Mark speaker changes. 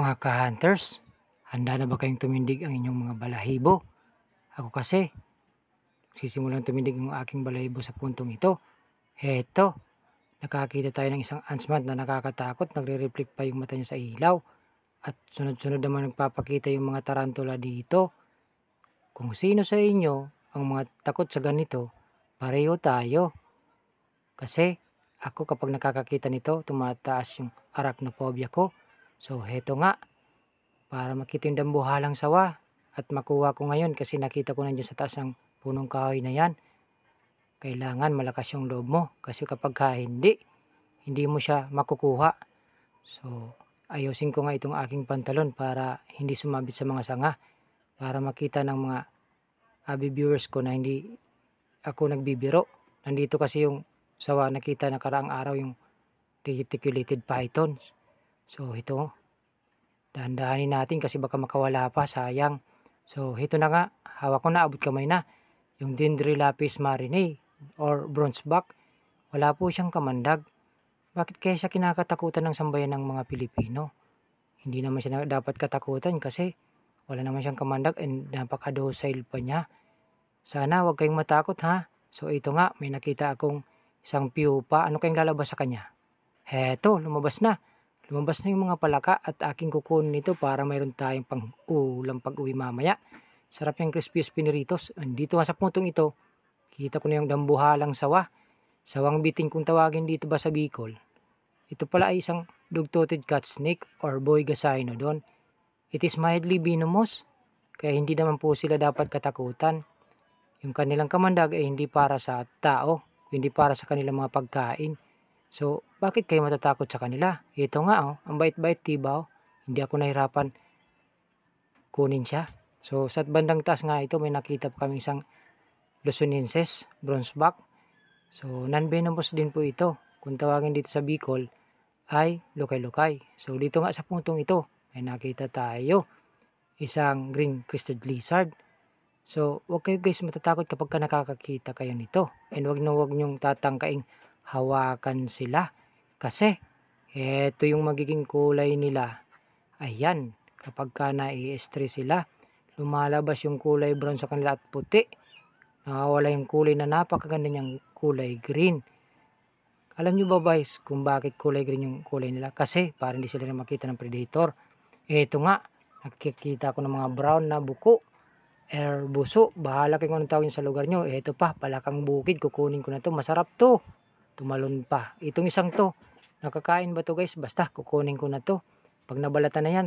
Speaker 1: Mga ka-hunters, handa na ba kayong tumindig ang inyong mga balahibo? Ako kasi, sisimulang tumindig ang aking balahibo sa puntong ito. Heto, nakakita tayo ng isang ants-man na nakakatakot, nagre-reflect pa yung mata niya sa ilaw. At sunod-sunod naman nagpapakita yung mga tarantula dito. Kung sino sa inyo ang mga takot sa ganito, pareho tayo. Kasi ako kapag nakakakita nito, tumataas yung arachnophobia ko. So heto nga, para makita yung dambuhalang sawa at makuha ko ngayon kasi nakita ko nandiyan sa taas ng punong kahoy na yan. Kailangan malakas yung loob mo kasi kapag hindi mo siya makukuha. So ayusin ko nga itong aking pantalon para hindi sumabit sa mga sanga. Para makita ng mga viewers ko na hindi ako nagbibiro. Nandito kasi yung sawa nakita na karaang araw yung reticulated python. So ito, dahan-dahanin natin kasi baka makawala pa, sayang. So ito na nga, hawak ko na, abot kamay na. Yung Dendrylapis marinae or bronzeback, wala po siyang kamandag. Bakit kaya siya kinakatakutan ng sambayan ng mga Pilipino? Hindi naman siya dapat katakutan kasi wala naman siyang kamandag and napaka-docile pa niya. Sana wag kayong matakot ha. So ito nga, may nakita akong isang pupa. Ano kayong lalabas sa kanya? Heto, lumabas na. Lumabas na yung mga palaka at aking kukunin ito para mayroon tayong pang ulam pag-uwi mamaya. Sarap yung crispy spiniritos. Dito nga sa puntong ito, kita ko na yung dambuhalang sawa. Sawang biting kung tawagin dito ba sa Bicol. Ito pala ay isang dog-toothed cat snake or boy gazynodon. It is mildly venomous, kaya hindi naman po sila dapat katakutan. Yung kanilang kamandag ay hindi para sa tao, hindi para sa kanilang mga pagkain. So, bakit kayo matatakot sa kanila? Ito nga ang bait-bait diba Hindi ako nahirapan kunin siya. So, sa bandang taas nga ito, may nakita pa kami isang Luzonensis, bronzeback. So, non-venomous din po ito. Kung tawagin dito sa Bicol, ay lukay-lukay. So, dito nga sa puntong ito, may nakita tayo isang green-crested lizard. So, huwag kayo guys matatakot kapag nakakakita kayo nito. And huwag niyong tatangkaing hawakan sila. Kasi, eto yung magiging kulay nila. Ayan, kapag ka nai-stress sila, lumalabas yung kulay brown sa kanila at puti. Nakawala yung kulay na napakaganda niyang kulay green. Alam niyo ba guys kung bakit kulay green yung kulay nila? Kasi para hindi sila na makita ng predator. Eto nga, nakikita ko ng mga brown na buko. Buso, bahala kayo kung anong tawag sa lugar nyo. Eto pa, palakang bukid, kukunin ko na to. Masarap to. Tumalon pa. Itong isang to, nakakain ba to guys? Basta kukunin ko na to. Pag nabalatan na yan,